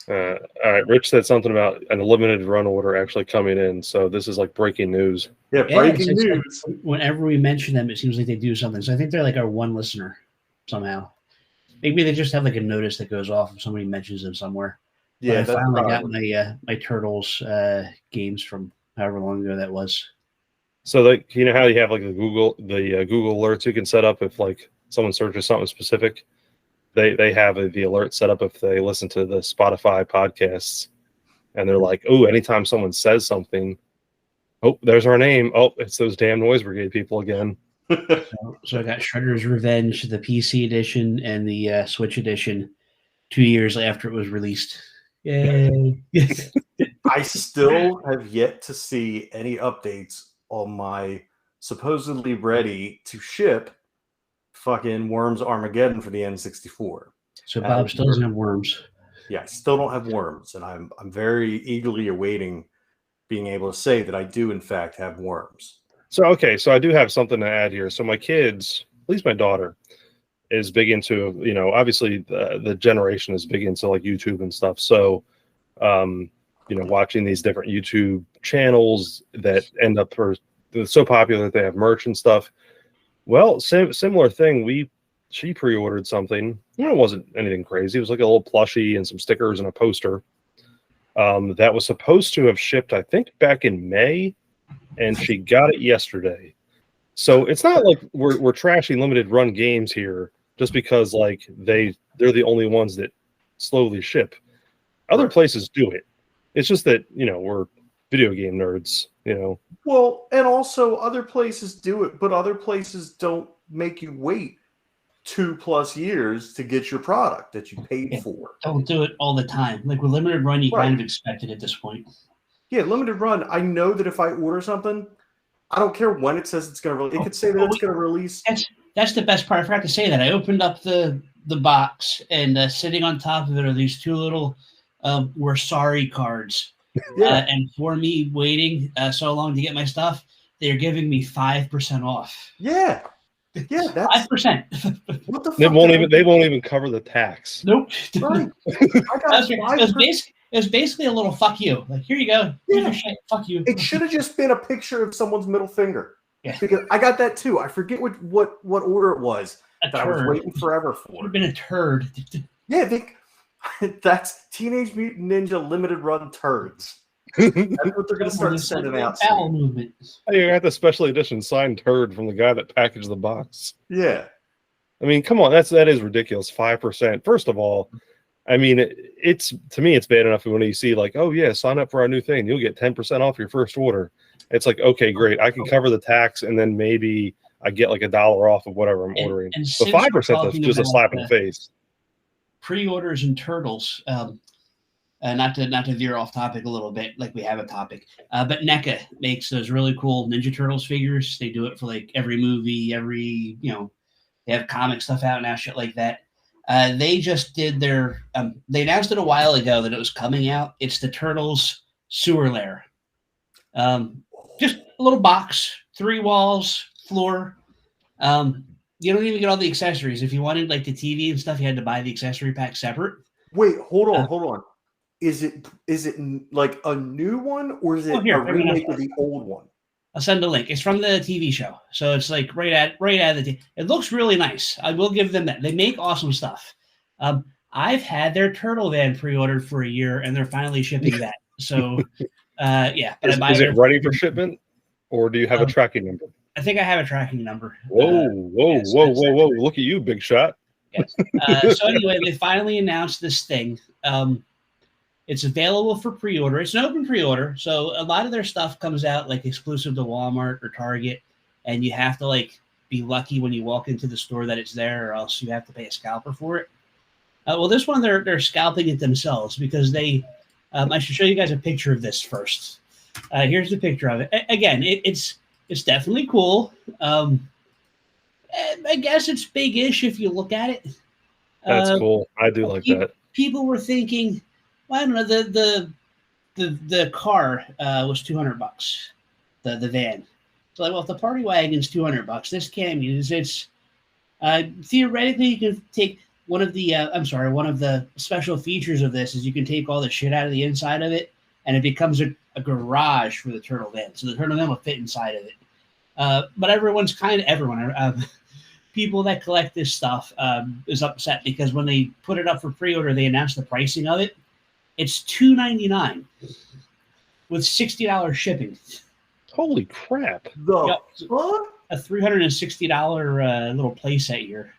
All right, Rich said something about an limited run order actually coming in, so this is like breaking news. Yeah, Yeah, breaking it's like news. whenever we mention them, it seems like they do something. So I think they're like our one listener somehow. Maybe they just have like a notice that goes off if somebody mentions them somewhere. But Yeah, I that's finally got probably. my Turtles games from however long ago that was. So, like, you know how you have like the Google alerts you can set up if like someone searches something specific. They have the alert set up if they listen to the Spotify podcasts, and they're like, oh, anytime someone says something, oh, there's our name. Oh, it's those damn Noise Brigade people again. So I got Shredder's Revenge, the PC edition, and the Switch edition 2 years after it was released. Yay! I still have yet to see any updates on my supposedly ready to ship fucking Worms Armageddon for the N64. So As Bob still doesn't have worms. yeah, I still don't have Worms, and I'm very eagerly awaiting being able to say that I do in fact have Worms. So okay, so I do have something to add here. So my kids, at least my daughter, is big into, obviously the generation is big into like YouTube and stuff. So watching these different YouTube channels that end up they're so popular that they have merch and stuff. Well, similar thing. She pre-ordered something. It wasn't anything crazy. It was like a little plushie and some stickers and a poster. That was supposed to have shipped, I think, back in May, and she got it yesterday. So it's not like we're trashing limited run games here just because like they're the only ones that slowly ship. Other places do it. It's just that, we're video game nerds, Well, and also other places do it, but other places don't make you wait 2+ years to get your product that you paid for. Don't do it all the time. Like with limited run, you Right. kind of expect it at this point. Yeah, limited run. I know that if I order something, I don't care when it says it's going to release. It could say that it's going to release. That's the best part. I forgot to say that. I opened up the box, and sitting on top of it are these two little "We're sorry" cards. Yeah. And for me waiting so long to get my stuff, they're giving me 5% off. Yeah. Yeah, that's 5%. what the fuck. They won't even cover the tax. Nope. Right. I got it was basically a little fuck you. Like, here you go. Here's your shit. Fuck you. It should have just been a picture of someone's middle finger. Yeah. Because I got that too. I forget what order it was that I was waiting forever for. It would have been a turd. Yeah, that's Teenage Mutant Ninja limited run turds. That's what they're going to start sending out. Bowel movement. You got the special edition signed turd from the guy that packaged the box. Yeah. I mean, come on, that is ridiculous. 5%. First of all, I mean, it's to me, it's bad enough when you see like, oh yeah, sign up for our new thing, you'll get 10% off your first order. It's like, okay, great, I can cover the tax, and then maybe I get like $1 off of whatever I'm ordering. So 5%, that's just a slap in the face. Pre-orders and Turtles. Not to veer off topic a little bit, like we have a topic, but NECA makes those really cool Ninja Turtles figures. They do it for like every movie, they have comic stuff out now, shit like that. They just did their, they announced it a while ago that it was coming out. It's the Turtles Sewer Lair. Just a little box, 3 walls, floor. You don't even get all the accessories. If you wanted like the TV and stuff, you had to buy the accessory pack separate. Wait, hold on. Is it like a new one, or is it a remake of the old one? I'll send a link. It's from the TV show, so it's like right out of the. It looks really nice. I will give them that. They make awesome stuff. I've had their Turtle Van pre-ordered for a year, and they're finally shipping that. So, yeah. But is it ready for shipment, or do you have a tracking number? I think I have a tracking number. Whoa! Look at you, big shot. Yes. So anyway, they finally announced this thing. It's available for pre-order. It's an open pre-order, so a lot of their stuff comes out like exclusive to Walmart or Target, and you have to like be lucky when you walk into the store that it's there, or else you have to pay a scalper for it. Well, this one they're scalping it themselves because they. I should show you guys a picture of this first. Here's the picture of it. Again, it's definitely cool. I guess it's big-ish if you look at it. That's cool. I do like that. People were thinking. Well, I don't know. The car was $200. The van. So like, well, if the party wagon's $200, this can't be. It's theoretically you can take one of the special features of this is you can take all the shit out of the inside of it, and it becomes a garage for the turtle van. So the turtle van will fit inside of it. But people that collect this stuff is upset because when they put it up for pre-order, they announced the pricing of it. It's $299 with $60 shipping. Holy crap! The fuck? A $360 little playset here.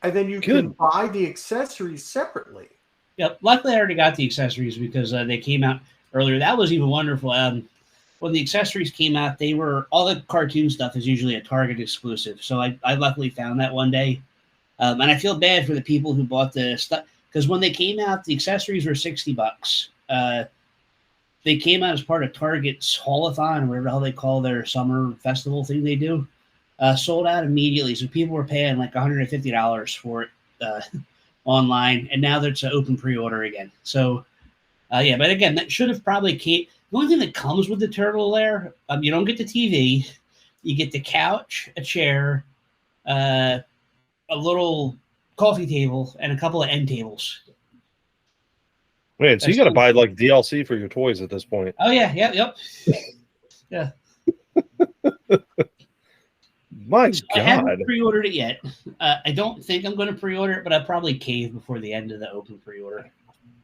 And then you can buy the accessories separately. Yep. Luckily, I already got the accessories because they came out earlier. That was even wonderful. When the accessories came out, all the cartoon stuff is usually a Target exclusive. So I luckily found that one day. And I feel bad for the people who bought the stuff because when they came out, the accessories were $60. They came out as part of Target's Haul-a-thon, whatever the hell they call their summer festival thing they do. Sold out immediately. So people were paying like $150 for it online. And now there's an open pre-order again. So, yeah, but again, that should have probably came. The only thing that comes with the turtle there, you don't get the TV. You get the couch, a chair, a little coffee table, and a couple of end tables. Man, so you got to buy like DLC for your toys at this point. Oh, yeah. Yep. Yeah. My so God. I haven't pre-ordered it yet. I don't think I'm going to pre-order it, but I'll probably cave before the end of the open pre-order.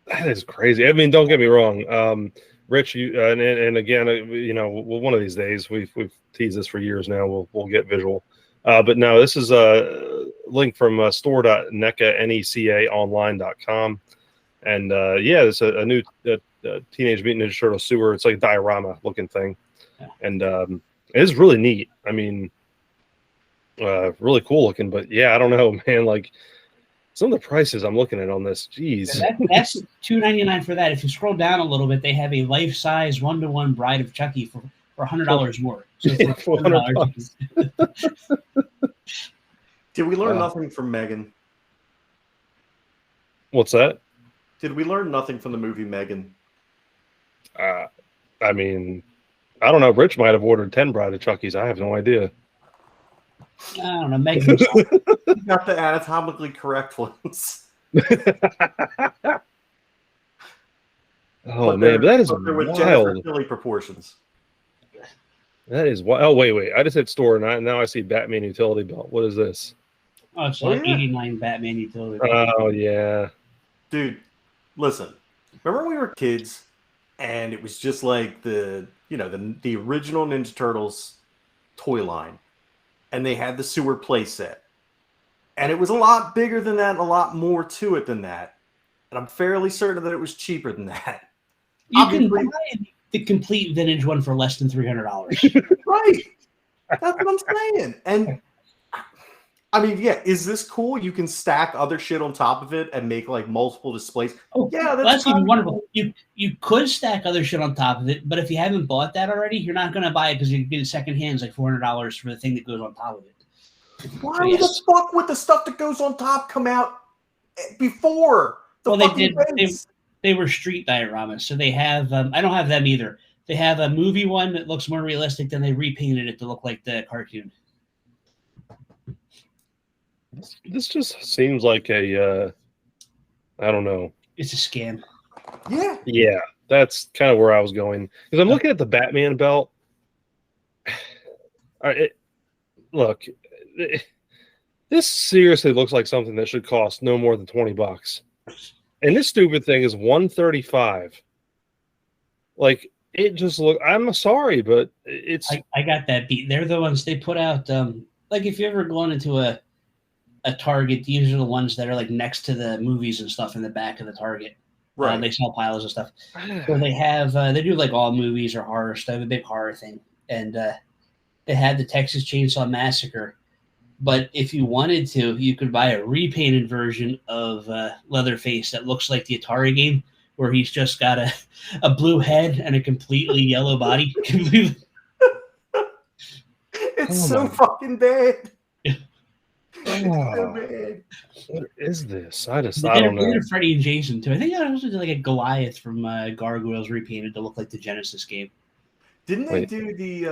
That is crazy. I mean, don't get me wrong. Rich, you and again, one of these days we've teased this for years now. We'll get visual, but no, this is a link from store.necaonline.com, and yeah, it's a new Teenage Mutant Ninja Turtle sewer. It's like a diorama looking thing, and it is really neat. I mean, really cool looking. But yeah, I don't know, man. Like some of the prices I'm looking at on this, geez, that's $299 for that. If you scroll down a little bit, they have a life-size 1-to-1 Bride of Chucky for $100 more. So for $400. Did we learn nothing from Megan? What's that? Did we learn nothing from the movie Megan? I mean, I don't know. Rich might have ordered 10 Bride of Chuckies. I have no idea. I don't know. Megan got the anatomically correct ones. Oh man, that is with wild. Silly proportions. That is wild. Oh wait. I just hit store and now I see Batman utility belt. What is this? Oh, it's like 89 Batman utility belt. Oh yeah, dude. Listen, remember when we were kids, and it was just like the original Ninja Turtles toy line. And they had the sewer play set. And it was a lot bigger than that and a lot more to it than that. And I'm fairly certain that it was cheaper than that. You can buy the complete vintage one for less than $300. Right. That's what I'm saying. And I mean, yeah, is this cool? You can stack other shit on top of it and make like multiple displays. Oh, yeah, that's even wonderful. You could stack other shit on top of it, but if you haven't bought that already, you're not going to buy it because you can get it secondhand, like $400 for the thing that goes on top of it. Why the fuck would the stuff that goes on top come out before the fucking events? They were street dioramas, so they have. I don't have them either. They have a movie one that looks more realistic, then they repainted it to look like the cartoon. This just seems like I don't know. It's a scam. Yeah. Yeah, that's kind of where I was going. Because I'm looking at the Batman belt. Look, this seriously looks like something that should cost no more than $20. And this stupid thing is $135. Like, it just I'm sorry, but it's... I got that beat. They're the ones they put out... like, if you ever gone into a Target, these are the ones that are like next to the movies and stuff in the back of the Target. Right. They sell piles of stuff. So they have they do like all movies or horror stuff, a big horror thing. And they had the Texas Chainsaw Massacre. But if you wanted to, you could buy a repainted version of Leatherface that looks like the Atari game, where he's just got a blue head and a completely yellow body. It's so fucking bad. Oh, what is this? I don't know. They did Freddy and Jason too. I think I also did like a Goliath from Gargoyles repainted to look like the Genesis game. Didn't they do the?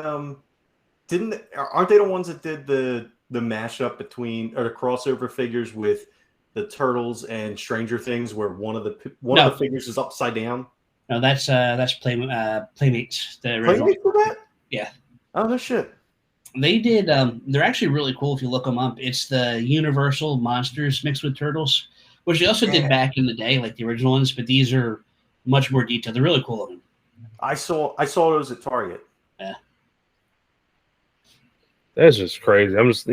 Aren't they the ones that did the the mashup between or the crossover figures with the Turtles and Stranger Things, where one of the figures is upside down? No, that's Playmates. The original. Playmates for that? Yeah. Oh no shit. They did. They're actually really cool if you look them up. It's the Universal monsters mixed with turtles, which they also did back in the day, like the original ones. But these are much more detailed. They're really cool looking. I saw those at Target. Yeah. That's just crazy. I'm just,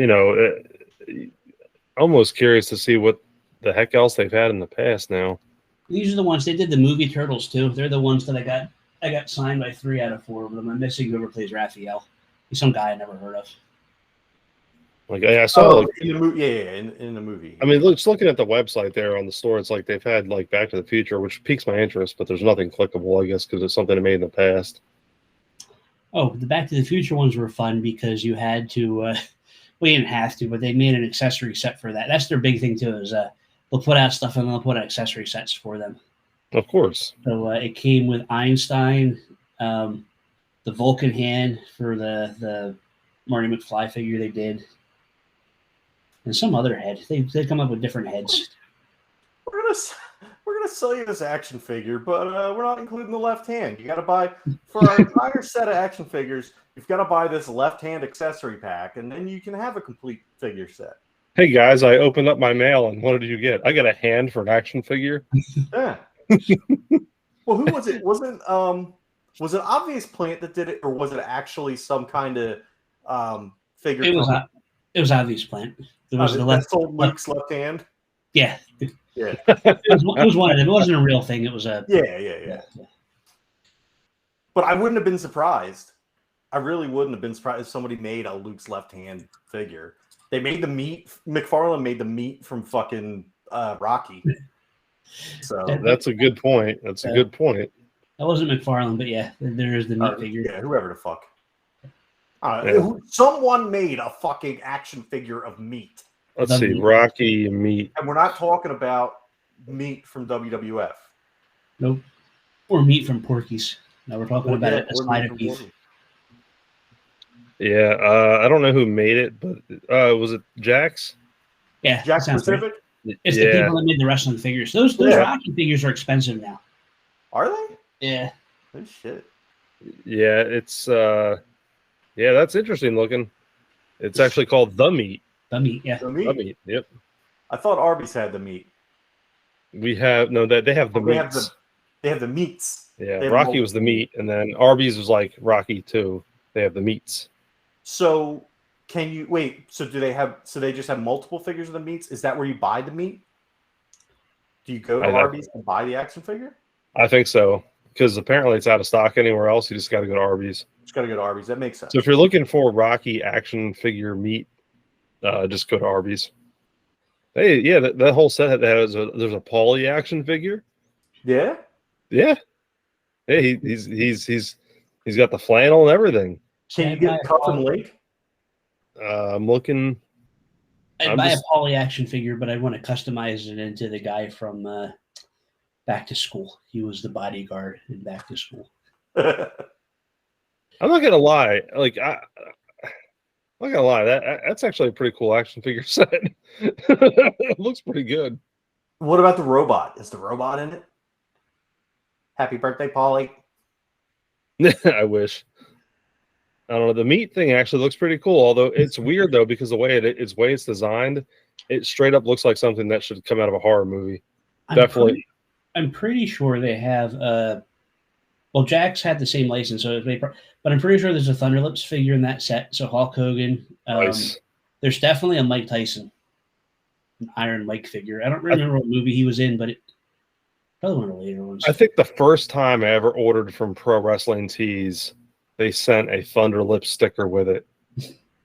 almost curious to see what the heck else they've had in the past now. These are the ones they did the movie Turtles too. They're the ones that I got signed by 3 out of 4 of them. I'm missing whoever plays Raphael. He's some guy I never heard of. Like I saw in the movie, in the movie. I mean, just looking at the website there on the store, it's like they've had like Back to the Future, which piques my interest, but there's nothing clickable, I guess, because it's something they made in the past. Oh, the Back to the Future ones were fun because you had to. Well, you didn't have to, but they made an accessory set for that. That's their big thing too. Is they'll put out stuff and they'll put out accessory sets for them. Of course. So it came with Einstein, the Vulcan hand for the Marty McFly figure they did, and some other head. They come up with different heads. We're gonna sell you this action figure, but we're not including the left hand. You got to buy for our entire set of action figures. You've got to buy this left hand accessory pack, and then you can have a complete figure set. Hey guys, I opened up my mail, and what did you get? I got a hand for an action figure. Yeah. Well, who was it? Was it Obvious Plant that did it, or was it actually some kind of figure? It was Obvious Plant. There was the left sold Luke's left hand. Yeah. Yeah. It was one of them. It wasn't a real thing. It was a yeah. But I wouldn't have been surprised. I really wouldn't have been surprised if somebody made a Luke's left hand figure. They made the meat. McFarlane made the meat from fucking Rocky. So that's a good point. That's a good point. That wasn't McFarlane, but yeah, there is the meat figure. Yeah, whoever the fuck. Someone made a fucking action figure of meat. Let's see, Rocky meat. And we're not talking about meat from WWF. Nope. Or meat from Porky's. No, we're talking about a side of beef. Yeah, I don't know who made it, but was it Jax? Yeah, Jax Pacific? Right. It's the people that made the wrestling figures. Those Rocky figures are expensive now. Are they? Yeah. Oh shit. Yeah, it's that's interesting looking. It's actually called The Meat. The Meat, yeah. The Meat? The Meat, yep. I thought Arby's had the meat. They have the meats. They have the meats. Yeah, Rocky was the meat, and then Arby's was like Rocky too. They have the meats. So can you wait? So do they have? So they just have multiple figures of the meats? Is that where you buy the meat? Do you go to Arby's and buy the action figure? I think so, because apparently it's out of stock anywhere else. You just got to go to Arby's. Just got to go to Arby's. That makes sense. So if you're looking for Rocky action figure meat, just go to Arby's. Hey, yeah, that whole set there's a Paulie action figure. Yeah. Yeah. Hey, he's got the flannel and everything. Can you get Cuff and Lake? I'm looking. I'd buy a Paulie action figure, but I want to customize it into the guy from Back to School. He was the bodyguard in Back to School. I'm not gonna lie. Like I'm not gonna lie. That's actually a pretty cool action figure set. It looks pretty good. What about the robot? Is the robot in it? Happy birthday, Paulie. I wish. I don't know. The meat thing actually looks pretty cool. Although it's weird though, because the way it's designed, it straight up looks like something that should come out of a horror movie. Definitely. I'm pretty sure they have. Well, Jax had the same license, but I'm pretty sure there's a Thunderlips figure in that set. So Hulk Hogan. Nice. There's definitely a Mike Tyson, an Iron Mike figure. I don't remember what movie he was in, but probably one of the later ones. I think the first time I ever ordered from Pro Wrestling Tees, they sent a Thunderlips sticker with it.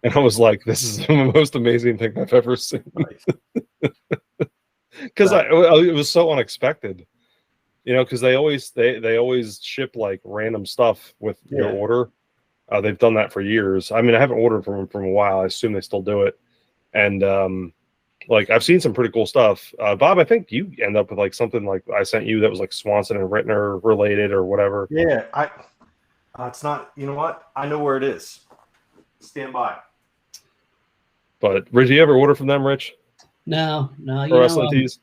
And I was like, this is the most amazing thing I've ever seen. Because it was so unexpected. Because they always ship like random stuff with your order. They've done that for years. I mean, I haven't ordered from them for a while. I assume they still do it. And I've seen some pretty cool stuff. Bob, I think you end up with like something like I sent you that was like Swanson and Rittner related or whatever. Yeah, it's not. You know what? I know where it is. Stand by. But Rich, do you ever order from them, Rich? No. Or wrestling tees?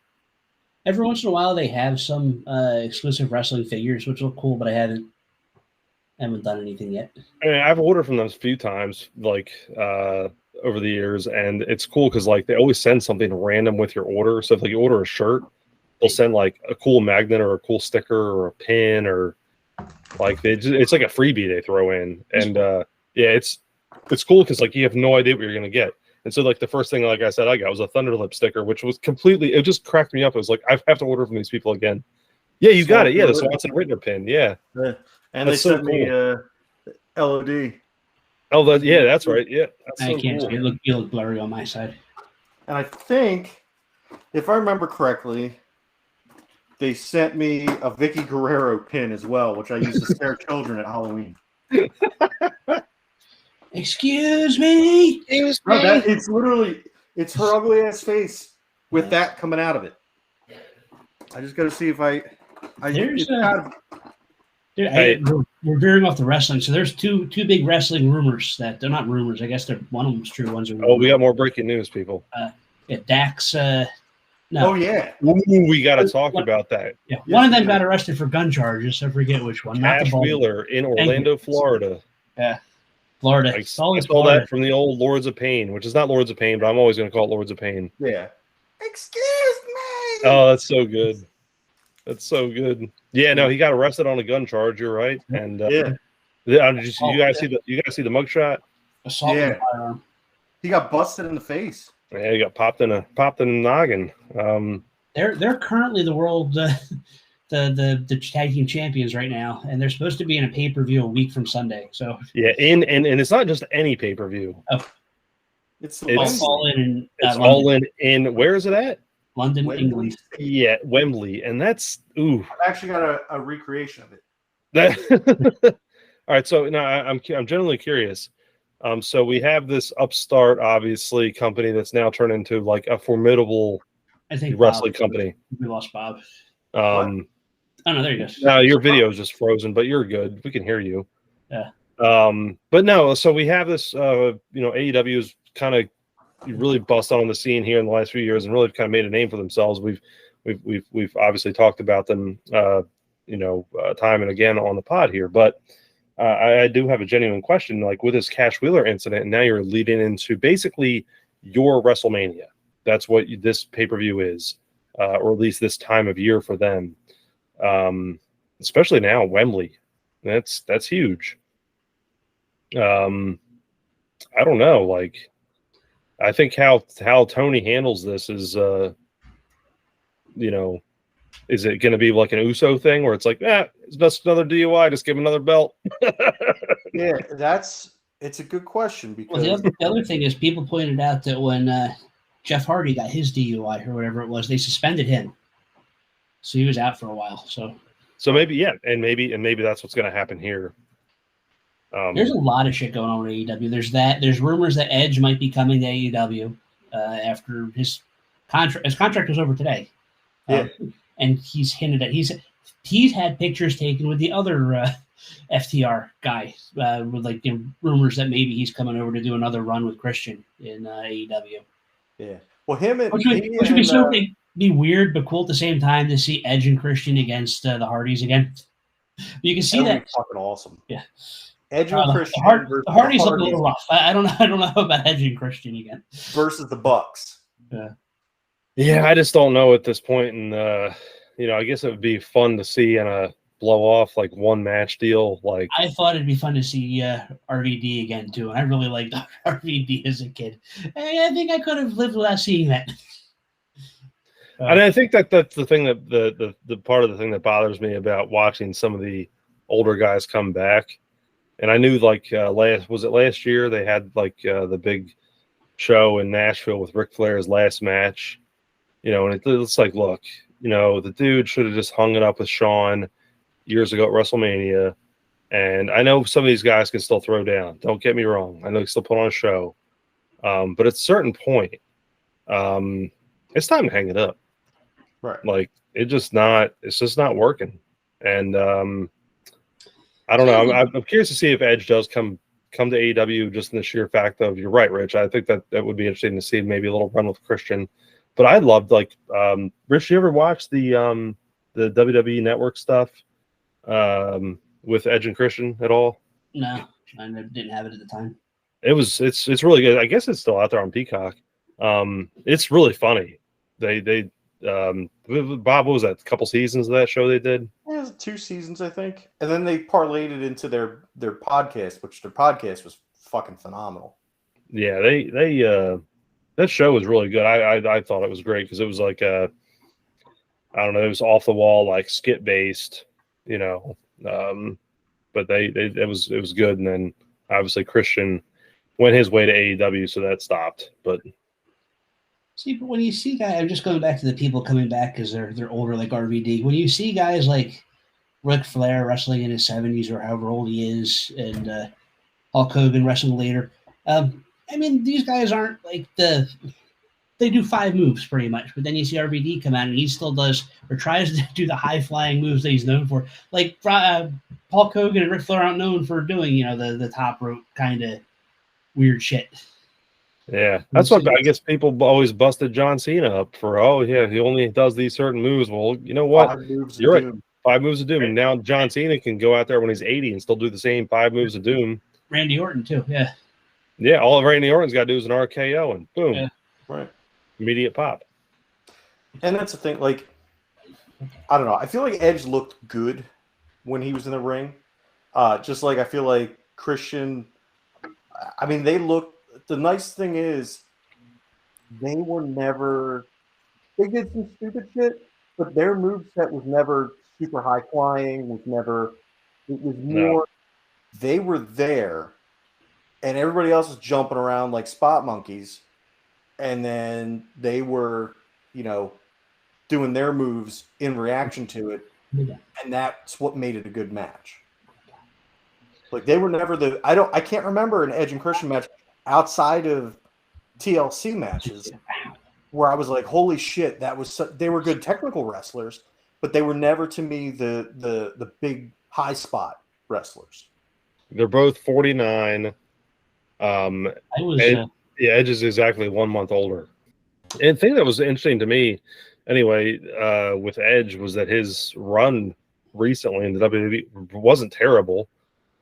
Every once in a while, they have some exclusive wrestling figures, which look cool, but I haven't done anything yet. I mean, I've ordered from them a few times, like over the years, and it's cool because like they always send something random with your order. So if like you order a shirt, they'll send like a cool magnet or a cool sticker or a pin or like it's like a freebie they throw in. And yeah, it's cool because like you have no idea what you're gonna get. And so like the first thing, like I said, I got was a Thunderlip sticker, which was completely, it just cracked me up. It was like, I have to order from these people again. Yeah, you got it. Yeah, the Swanson Rittner pin. Yeah. And that's they sent me LOD. Oh, that's right. Yeah, that's I can't see it. You look blurry on my side. And I think, if I remember correctly, they sent me a Vicky Guerrero pin as well, which I used to scare children at Halloween. Excuse me. No, it's her ugly ass face with that coming out of it. I just got to see if we're veering off the wrestling. So there's two big wrestling rumors that they're not rumors. I guess they're one of them's true. One's a rumor. Oh, we got more breaking news, people. Dax. No. Oh yeah. Ooh, we got to talk about that. Yeah, one of them got arrested for gun charges. I forget which one. Cash Wheeler in Orlando, Florida. Yeah, Florida. I saw that from the old Lords of Pain, which is not Lords of Pain, but I'm always going to call it Lords of Pain. Yeah. Excuse me. Oh, that's so good. That's so good. Yeah, no, he got arrested on a gun charge. You're right. And you guys see the mugshot? Assault with a firearm. He got busted in the face. Yeah, he got popped in the noggin. They're currently the world the tag team champions right now, and they're supposed to be in a pay-per-view a week from Sunday. So yeah, and it's not just any pay-per-view. Oh. It's all in. All in. Where is it at? London, Wembley. England. Yeah, Wembley, and that's ooh. I've actually got a recreation of it. All right, so now I'm generally curious. So we have this upstart, obviously, company that's now turned into like a formidable wrestling company. We lost Bob. Oh no, there you go. No, your video is just frozen, but you're good. We can hear you. Yeah. But no, so we have this. AEW is kind of really bust on the scene here in the last few years and really kind of made a name for themselves. We've obviously talked about them, time and again on the pod here, but. I do have a genuine question, like with this Cash Wheeler incident, and now you're leading into basically your WrestleMania. That's what this pay-per-view is, or at least this time of year for them. Especially now, Wembley. That's huge. I don't know. Like, I think how Tony handles this is, is it going to be like an Uso thing where it's like, it's just another DUI, just give him another belt? Yeah, it's a good question because the other thing is people pointed out that when Jeff Hardy got his DUI or whatever it was, they suspended him, so he was out for a while. So maybe and maybe that's what's going to happen here. There's a lot of shit going on with AEW. There's that. There's rumors that Edge might be coming to AEW after his contract. His contract was over today. Yeah. And he's hinted at he's had pictures taken with the other FTR guy with rumors that maybe he's coming over to do another run with Christian in AEW. Yeah, well, which would be weird but cool at the same time to see Edge and Christian against the Hardys again. You can see that fucking awesome. Yeah, Edge and Christian. The Hardys look a little rough. I don't know about Edge and Christian again versus the Bucks. Yeah. Yeah, I just don't know at this point, and I guess it would be fun to see in a blow off like one match deal. Like I thought it'd be fun to see RVD again too, and I really liked RVD as a kid. I think I could have lived without seeing that. And I think that's the thing that the part of the thing that bothers me about watching some of the older guys come back. And I knew last year they had the big show in Nashville with Ric Flair's last match. And it's like, look, the dude should have just hung it up with Shawn years ago at WrestleMania. And I know some of these guys can still throw down. Don't get me wrong. I know they still put on a show. But at a certain point, it's time to hang it up. Right. Like it's just not working. And I don't know. I'm curious to see if Edge does come come to AEW just in the sheer fact of, you're right, Rich. I think that would be interesting to see maybe a little run with Christian. But I loved, like, Rich, you ever watch the WWE Network stuff with Edge and Christian at all? No, I didn't have it at the time. It's really good. I guess it's still out there on Peacock. It's really funny. They Bob, what was that? A couple seasons of that show they did? It was 2 seasons, I think, and then they parlayed it into their podcast, which their podcast was fucking phenomenal. Yeah, they that show was really good. I thought it was great because it was like I don't know, it was off the wall, like skit based, you know. But it was good, and then obviously Christian went his way to AEW, so that stopped. But see, but when you see guys, I'm just going back to the people coming back because they're older, like RVD. When you see guys like Ric Flair wrestling in his 70s or however old he is, and Hulk Hogan wrestling later, I mean, these guys aren't like they do 5 moves pretty much, but then you see RVD come out and he still does or tries to do the high flying moves that he's known for. Like Hulk Hogan and Ric Flair aren't known for doing, you know, the top rope kind of weird shit. yeah, that's what I guess people always busted John Cena up for. Oh yeah, he only does these certain moves. Well, you know what? 5 moves You're of right. doom. 5 moves of doom. And now John Cena can go out there when he's 80 and still do the same 5 moves of doom. Randy Orton too, yeah. Yeah, all Randy Orton's got to do is an RKO and boom, Yeah. Right. immediate pop. And that's the thing, like, I don't know. I feel like Edge looked good when he was in the ring. Just like I feel like Christian, I mean, they looked, the nice thing is they were never, they did some stupid shit, but their moveset was never super high flying, was never, it was more, they were there and everybody else was jumping around like spot monkeys. And then they were, you know, doing their moves in reaction to it. Yeah. And that's what made it a good match. Like they were never I can't remember an Edge and Christian match outside of TLC matches where I was like, holy shit, that was they were good technical wrestlers, but they were never to me the big high spot wrestlers. They're both 49. Edge is exactly 1 month older. And the thing that was interesting to me, anyway, with Edge was that his run recently in the WWE wasn't terrible.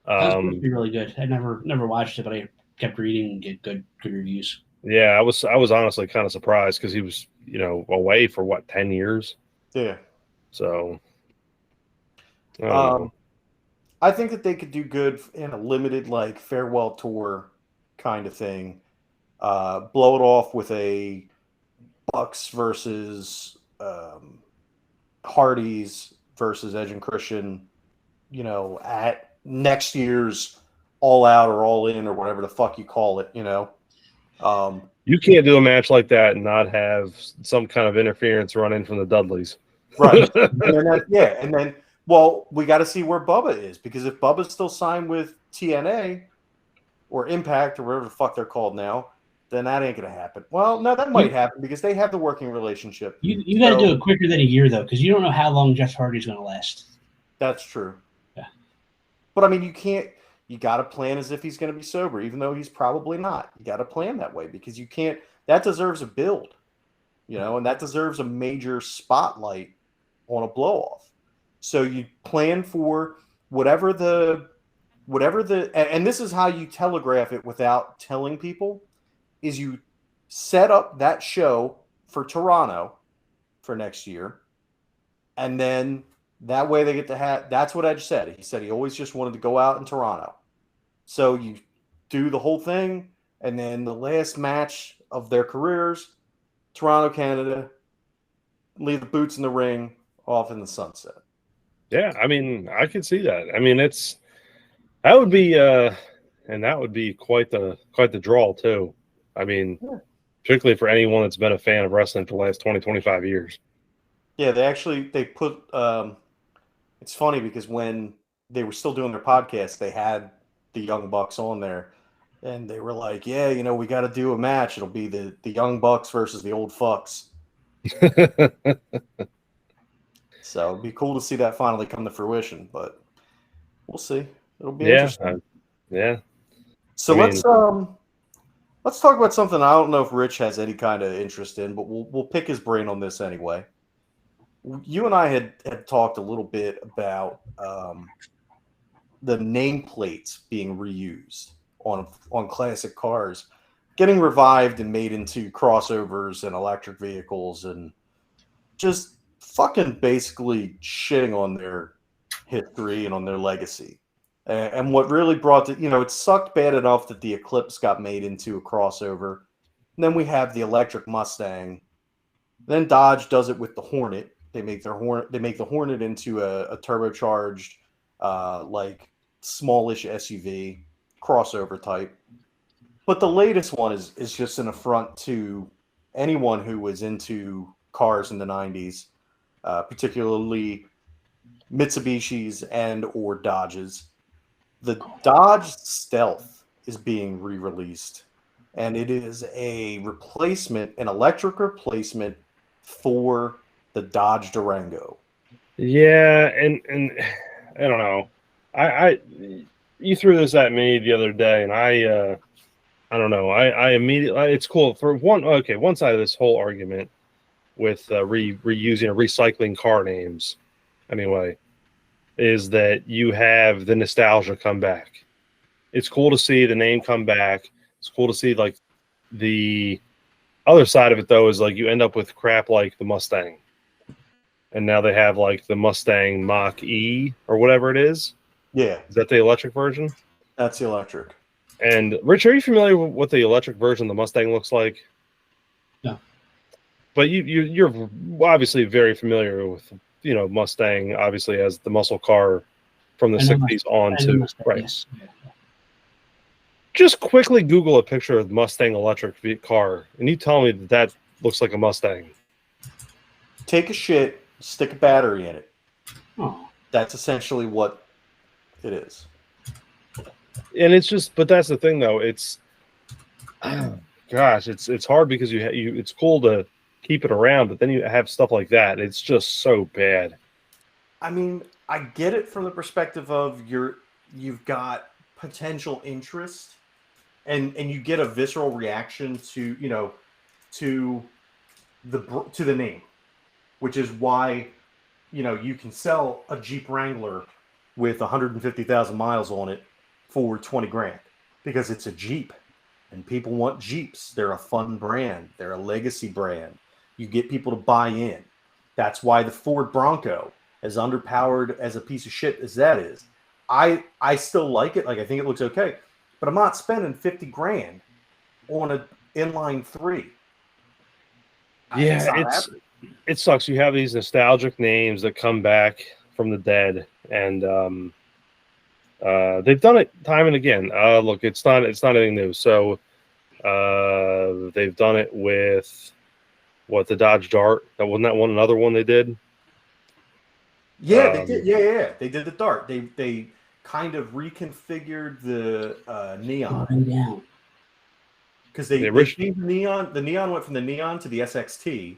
That was supposed to be really good. I never watched it, but I kept reading and get good reviews. Yeah, I was honestly kind of surprised because he was, you know, away for what, 10 years? Yeah. So I think that they could do good in a limited like farewell tour kind of thing. Blow it off with a Bucks versus Hardys versus Edge and Christian, you know, at next year's All Out or All In or whatever the fuck you call it, you know. You can't do a match like that and not have some kind of interference run in from the Dudleys. Right. And then, well, we got to see where Bubba is, because if Bubba's still signed with TNA or Impact or whatever the fuck they're called now, then that ain't going to happen. Well, no, that might happen because they have the working relationship. You got to do it quicker than a year, though, because you don't know how long Jeff Hardy's going to last. That's true. Yeah. But, I mean, you got to plan as if he's going to be sober, even though he's probably not. You got to plan that way because you can't – that deserves a build, you know, and that deserves a major spotlight on a blow-off. So you plan for whatever the and this is how you telegraph it without telling people, is you set up that show for Toronto for next year, and then that way they get to have, that's what Edge said. He said he always just wanted to go out in Toronto. So you do the whole thing, and then the last match of their careers, Toronto, Canada, leave the boots in the ring, off in the sunset. Yeah, I mean, I could see that. I mean, that would be quite the draw too. I mean, particularly for anyone that's been a fan of wrestling for the last 20, 25 years. Yeah, they put it's funny because when they were still doing their podcast, they had the Young Bucks on there, and they were like, yeah, you know, we got to do a match. It'll be the Young Bucks versus the old fucks. So it'd be cool to see that finally come to fruition, but we'll see. It'll be interesting. Yeah. So I mean, let's talk about something I don't know if Rich has any kind of interest in, but we'll pick his brain on this anyway. You and I had talked a little bit about the nameplates being reused on classic cars, getting revived and made into crossovers and electric vehicles, and just fucking basically shitting on their history and on their legacy. And what really brought it, it sucked bad enough that the Eclipse got made into a crossover. And then we have the electric Mustang. Then Dodge does it with the Hornet. They make the Hornet into a turbocharged, like smallish SUV crossover type. But the latest one is just an affront to anyone who was into cars in the 90s, particularly Mitsubishis and or Dodges. The Dodge Stealth is being re-released, and it is an electric replacement for the Dodge Durango. yeah, and I don't know. I you threw this at me the other day, and I don't know. I immediately, it's cool for one. Okay, one side of this whole argument with reusing or recycling car names, anyway, is that you have the nostalgia come back. It's cool to see the name come back. It's cool to see, like, the other side of it, though, is like you end up with crap like the Mustang, and now they have like the Mustang Mach E or whatever it is. Yeah, Is that the electric version? that's the electric. And Rich, are you familiar with what the electric version of the Mustang looks like? No. But you're obviously very familiar with, Mustang obviously as the muscle car from the 60s on to right. Yes. Just quickly Google a picture of the Mustang electric car, and you tell me that looks like a Mustang. Take a shit, stick a battery in it. Oh. That's essentially what it is. And it's just, but that's the thing though. It's, gosh, it's hard because it's cool to keep it around, but then you have stuff like that. It's just so bad. I mean, I get it from the perspective of you've got potential interest, and you get a visceral reaction to the name, which is why you can sell a Jeep Wrangler with 150,000 miles on it for 20 grand because it's a Jeep, and people want Jeeps. They're a fun brand. They're a legacy brand. You get people to buy in. That's why the Ford Bronco, as underpowered as a piece of shit as that is, I still like it. Like, I think it looks okay, but I'm not spending 50 grand on an inline 3. Yeah, it sucks. You have these nostalgic names that come back from the dead, and they've done it time and again. Look, it's not anything new. So they've done it with the Dodge Dart. That wasn't that one. Another one they did. Yeah, they did. Yeah. They did the Dart. They kind of reconfigured the neon because they changed the neon. The neon went from the neon to the SXT,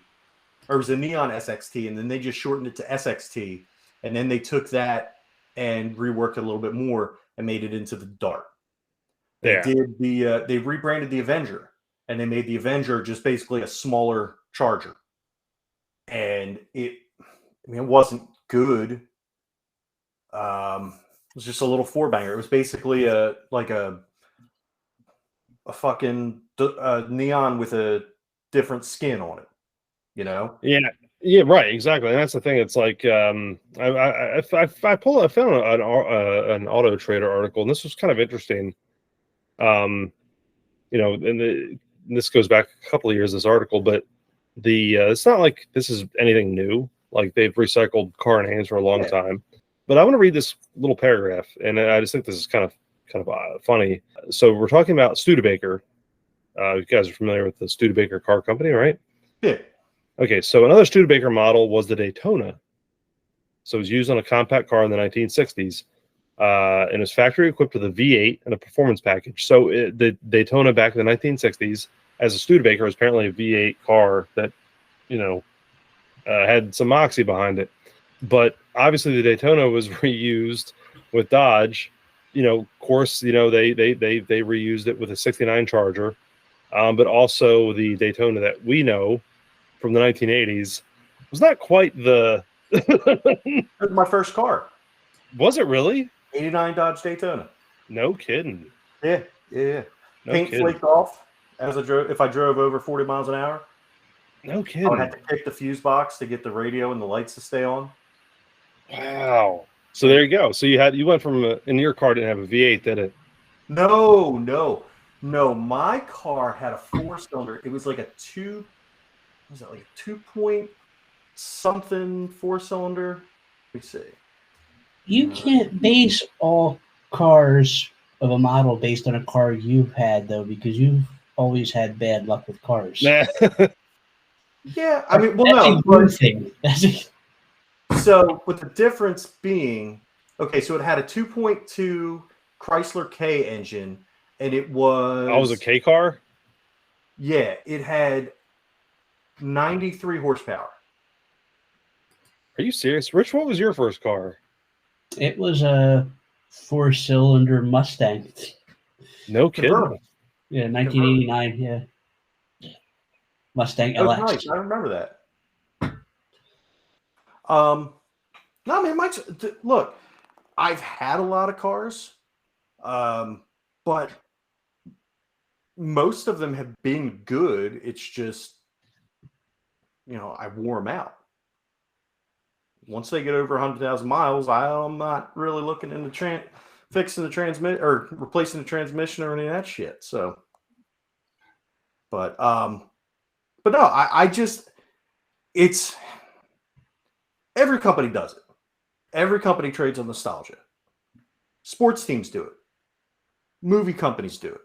or it was a neon SXT, and then they just shortened it to SXT, and then they took that and reworked it a little bit more and made it into the Dart. They did they rebranded the Avenger, and they made the Avenger just basically a smaller Charger, and it wasn't good. It was just a little 4-banger. It was basically a fucking neon with a different skin on it, Yeah, right, exactly. And that's the thing. It's like I found an Auto Trader article, and this was kind of interesting. And this goes back a couple of years, this article, but it's not like this is anything new. Like, they've recycled car names for a long time. But I want to read this little paragraph, and I just think this is kind of funny. So we're talking about Studebaker. You guys are familiar with the Studebaker car company, right? Yeah. Okay, so another Studebaker model was the Daytona. So it was used on a compact car in the 1960s, and it was factory equipped with a V8 and a performance package. So the Daytona back in the 1960s, as a Studebaker, was apparently a V8 car that, had some moxie behind it. But obviously the Daytona was reused with Dodge, of course, they reused it with a '69 Charger, but also the Daytona that we know from the 1980s was not quite the. It was my first car. Was it really? '89 Dodge Daytona. No kidding. Yeah. No Paint kidding. flaked off as I drove. If I drove over 40 miles an hour, No I kidding. would have to pick the fuse box to get the radio and the lights to stay on. Wow. So there you go. So you went from in your car didn't have a V8, did it? No. My car had a 4-cylinder. It was like a 2-point something 4-cylinder? Let me see. You can't base all cars of a model based on a car you've had, though, because you've always had bad luck with cars. Nah. Yeah, I mean, well, That's no. a good thing. So, with the difference being, okay, so it had a 2.2 Chrysler K engine, and it was... Oh, was a K car? Yeah, it had 93 horsepower. Are you serious? Rich, what was your first car? It was a 4-cylinder Mustang. No kidding. Convertible. Yeah, 1989. Yeah, Mustang Oh, LX. nice. I remember that. No, I mean, look, I've had a lot of cars, but most of them have been good. It's just, I wore them out. Once they get over 100,000 miles, I'm not really looking into fixing the transmit or replacing the transmission or any of that shit. So, but no, I just, it's, every company does it. Every company trades on nostalgia. Sports teams do it. Movie companies do it.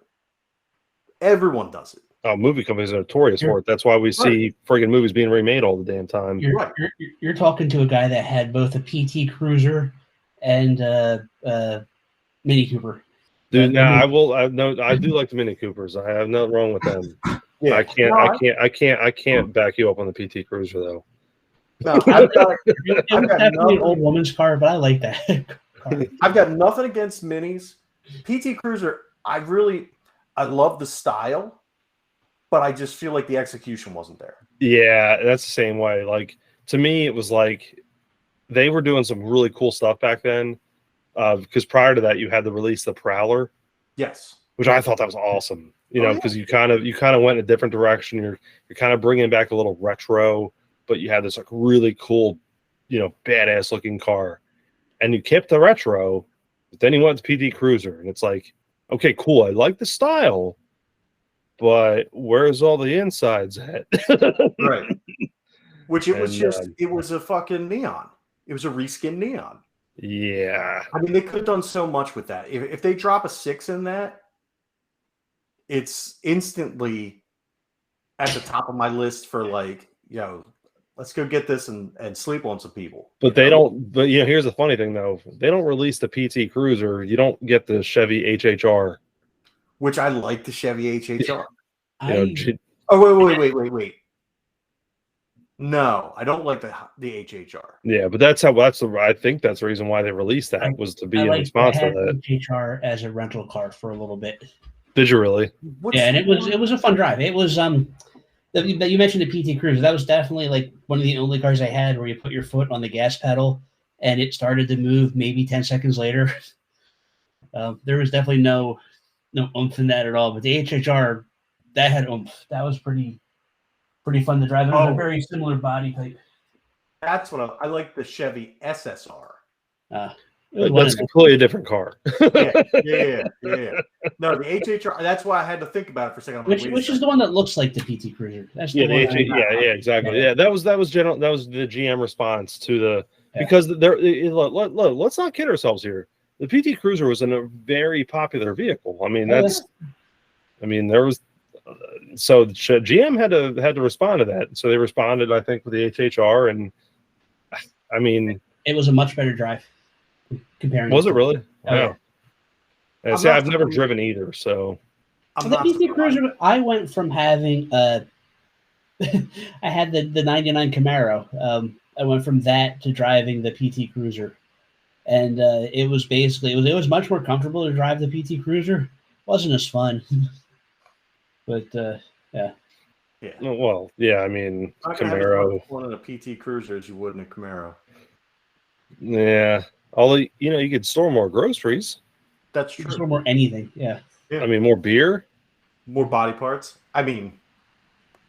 Everyone does it. Oh, movie companies are notorious for it. That's why we see friggin' movies being remade all the damn time. You're talking to a guy that had both a PT Cruiser and a Mini Cooper. Dude, I do like the Mini Coopers. I have nothing wrong with them. Yeah. I can't back you up on the PT Cruiser though. No, I've got definitely an old woman's car, but I like that car. I've got nothing against minis. PT Cruiser, I love the style, but I just feel like the execution wasn't there. Yeah, that's the same way. Like, to me, it was like they were doing some really cool stuff back then. Because prior to that, you had the release the Prowler. Yes. Which I thought that was awesome. Because you kind of went in a different direction. You're kind of bringing back a little retro, but you had this like really cool, badass looking car, and you kept the retro, but then you went to PT Cruiser, and it's like, okay, cool, I like the style, but where's all the insides at? Right. Which it was a fucking neon. It was a reskin neon. Yeah. I mean, they could have done so much with that. If they drop a 6 in that, it's instantly at the top of my list for like, let's go get this and sleep on some people. But they don't. But here's the funny thing though: they don't release the PT Cruiser. You don't get the Chevy HHR. Which I like the Chevy HHR. Wait. No, I don't like the HHR. Yeah, but I think that's the reason why they released that was to be in response to that. HHR as a rental car for a little bit. Did you really? Yeah, and it was a fun drive. It was you mentioned the PT Cruiser. That was definitely like one of the only cars I had where you put your foot on the gas pedal and it started to move maybe 10 seconds later. There was definitely no oomph in that at all. But the HHR, that had oomph. That was pretty fun to drive. It was a very similar body type. That's what I like the Chevy SSR. That's completely a different car. Yeah. No, the HHR. That's why I had to think about it for a second. Which is the one that looks like the PT Cruiser. That's Exactly. Yeah, that was general. That was the GM response to the because let's not kid ourselves here. The PT Cruiser was a very popular vehicle. I mean, there was. So GM had to respond to that. So they responded, I think, with the HHR, and I mean, it was a much better drive. Was it really? Wow. Yeah. See, I've never driven either, so. The PT Cruiser, I went from having I had the 99 Camaro. I went from that to driving the PT Cruiser. and it was basically it was much more comfortable to drive the PT Cruiser. Wasn't as fun, but yeah. Well, yeah, I mean, Not gonna have as much Camaro. fun in a PT Cruiser as you would in a Camaro. Yeah, although you could store more groceries. That's You true. can store more anything. Yeah. I mean, more beer. More body parts. I mean,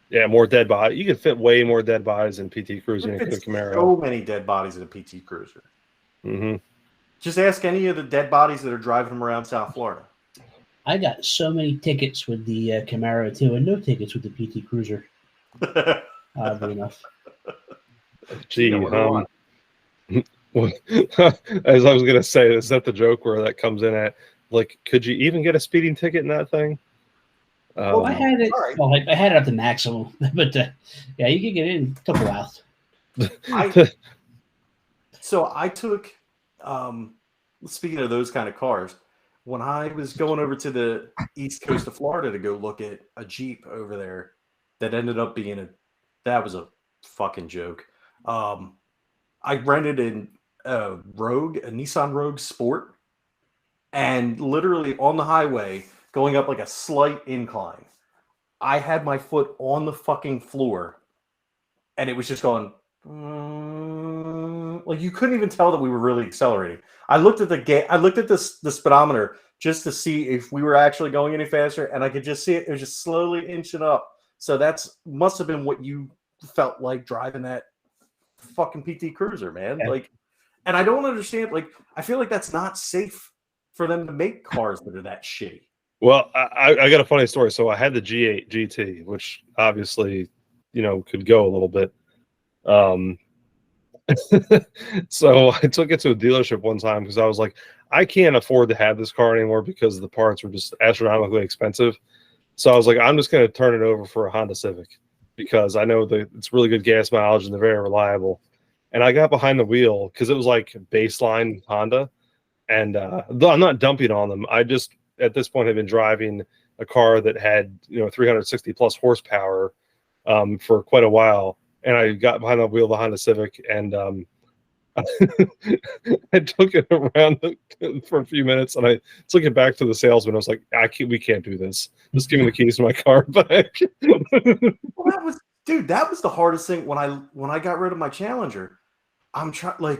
Yeah, more dead body. You could fit way more dead bodies in PT Cruiser than you could it's a Camaro. so many dead bodies in a PT Cruiser. Mm-hmm. Just ask any of the dead bodies that are driving them around South Florida. I got so many tickets with the Camaro too, and no tickets with the PT Cruiser. Oddly enough. Gee, Yeah, as I was gonna say, is that the joke where that comes in at? Like, could you even get a speeding ticket in that thing? Well, I had it. right. Well, I had it up to maximum, but yeah, you could get it in a couple hours. So I took, speaking of those kind of cars, when I was going over to the east coast of Florida to go look at a Jeep over there, that ended up being that was a fucking joke. I rented a Nissan Rogue Sport, and literally on the highway going up like a slight incline, I had my foot on the fucking floor, and it was just going. Like you couldn't even tell that we were really accelerating. I looked at the speedometer just to see if we were actually going any faster, and I could just see it was just slowly inching up. So must have been what you felt like driving that fucking PT Cruiser, man. Yeah. Like, and I don't understand. Like, I feel like that's not safe for them to make cars that are that shitty. Well, I got a funny story. So I had the G8 GT, which obviously, could go a little bit. So I took it to a dealership one time because I was like, I can't afford to have this car anymore because the parts were just astronomically expensive. So I was like, I'm just going to turn it over for a Honda Civic because I know that it's really good gas mileage and they're very reliable. And I got behind the wheel because it was like baseline Honda. And though I'm not dumping on them, I just at this point have been driving a car that had 360 plus horsepower for quite a while. And I got behind the wheel of the Honda Civic, and I took it around for a few minutes, and I took it back to the salesman. I was like, we can't do this. Just give me the keys to my car back. Well, that was the hardest thing when I got rid of my Challenger. I'm trying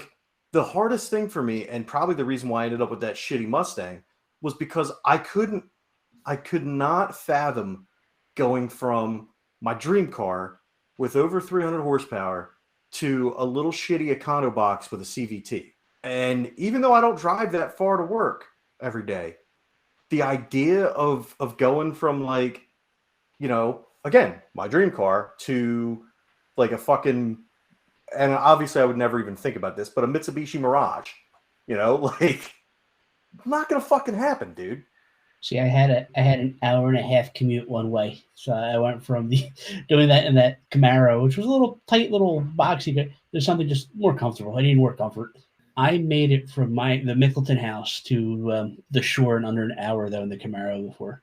the hardest thing for me, and probably the reason why I ended up with that shitty Mustang, was because I could not fathom going from my dream car with over 300 horsepower to a little shitty Econo box with a CVT. And even though I don't drive that far to work every day, the idea of going from again, my dream car to like a fucking, and obviously I would never even think about this, but a Mitsubishi Mirage, not gonna fucking happen, dude. See, I had an hour and a half commute one way, so I went from doing that in that Camaro, which was a little tight, little boxy. There's something just more comfortable. I needed more comfort. I made it from the Mickleton house to the shore in under an hour, though, in the Camaro before.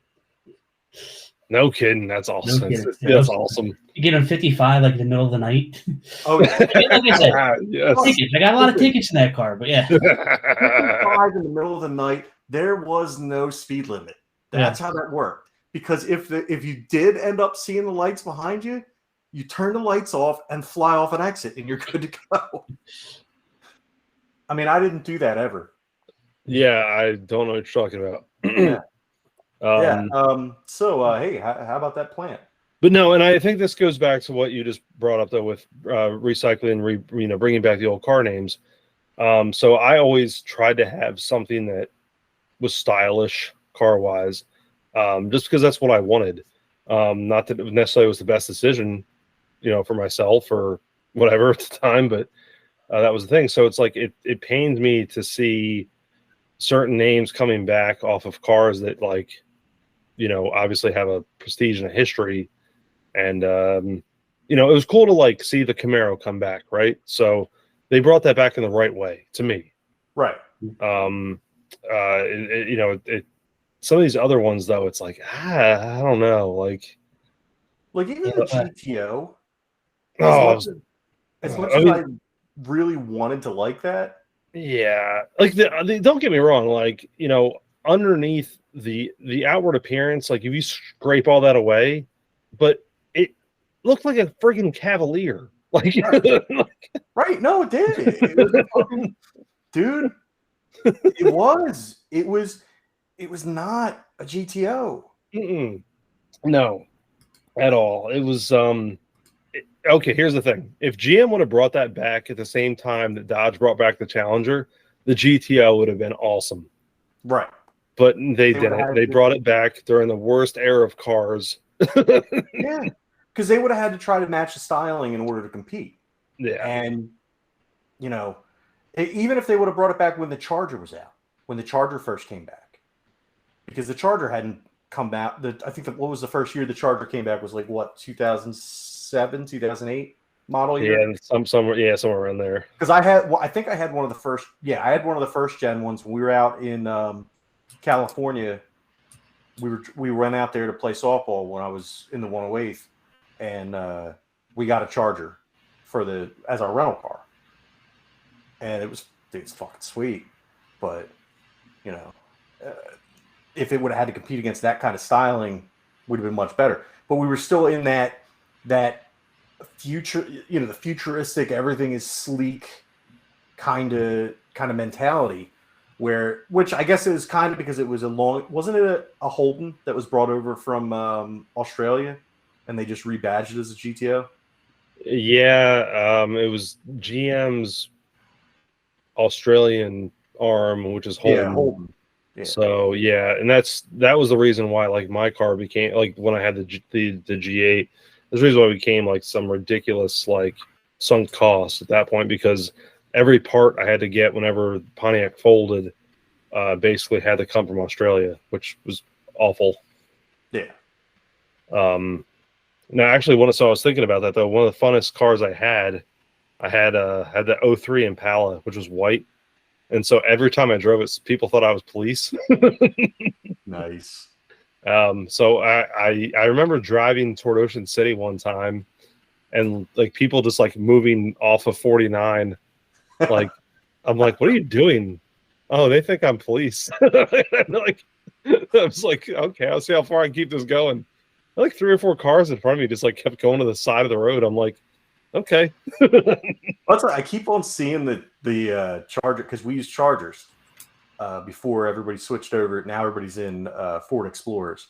No kidding. That's awesome. No kidding. That's awesome. You get on 55 like in the middle of the night. Oh, yeah. Like I said, yes. I got a lot of tickets in that car, but yeah. 55 in the middle of the night. There was no speed limit. That's how that worked. Because if you did end up seeing the lights behind you, you turn the lights off and fly off an exit, and you're good to go. I mean, I didn't do that ever. Yeah, I don't know what you're talking about. So, hey, how about that plant? But no, and I think this goes back to what you just brought up, though, with recycling, bringing back the old car names. So I always tried to have something that was stylish car-wise, just because that's what I wanted. Not that it necessarily was the best decision, for myself or whatever at the time, but that was the thing. So it's like it pains me to see certain names coming back off of cars that obviously have a prestige and a history. And it was cool to see the Camaro come back, right? So they brought that back in the right way to me. Right. Some of these other ones though, it's like, I don't know, like even the GTO. As much as I really wanted to like that, Yeah, like don't get me wrong, like underneath the outward appearance, like if you scrape all that away, but it looked like a freaking Cavalier. Like, Right? No, it did. It was a fucking dude. It was. It was not a GTO. No, at all. It was okay. Here's the thing: if GM would have brought that back at the same time that Dodge brought back the Challenger, the GTO would have been awesome. Right. But they didn't. They brought it back during the worst era of cars. Yeah, because they would have had to try to match the styling in order to compete. Yeah, and even if they would have brought it back when the Charger was out, when the Charger first came back, because the Charger hadn't come out. I think what was the first year the Charger came back was like what 2007, 2008 model year. Yeah, somewhere around there. Because I think I had one of the first. Yeah, I had one of the first gen ones when we were out in California. We went out there to play softball when I was in the 108th, and we got a Charger as our rental car, and it's fucking sweet. But if it would have had to compete against that kind of styling, would have been much better. But we were still in that future, the futuristic, everything is sleek kind of mentality. Which I guess it was kind of because it was wasn't it a Holden that was brought over from Australia, and they just rebadged it as a GTO? Yeah, it was GM's Australian arm, which is Holden. Yeah, Holden. Yeah. So yeah, and that was the reason why like my car became like when I had the G8. There's the reason why it became like some ridiculous like sunk cost at that point, because every part I had to get whenever Pontiac folded basically had to come from Australia, which was awful. Yeah. Now, actually, so I was thinking about that though. One of the funnest cars I had the 03 Impala, which was white, and so every time I drove it, people thought I was police. Nice. So I remember driving toward Ocean City one time, and like people just like moving off of 49. Like, I'm like, what are you doing? Oh, they think I'm police. Like, I was like, okay, I'll see how far I can keep this going. Like 3 or 4 cars in front of me just like kept going to the side of the road. I'm like, okay. I keep on seeing the Charger, because we used Chargers before everybody switched over. Now everybody's in Ford Explorers,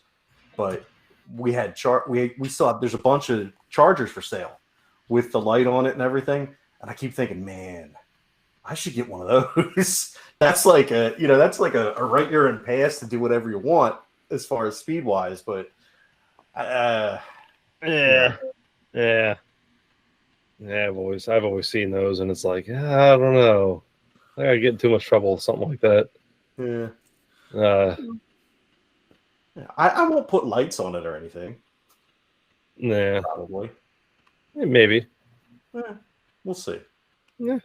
but we had we still have, there's a bunch of Chargers for sale with the light on it and everything. And I keep thinking, man, I should get one of those. That's like a right year and pass to do whatever you want as far as speed wise, but yeah. I've always seen those, and it's like, I don't know, I get in too much trouble with something like that. Yeah. I won't put lights on it or anything. Nah, probably. maybe. We'll see. Yeah,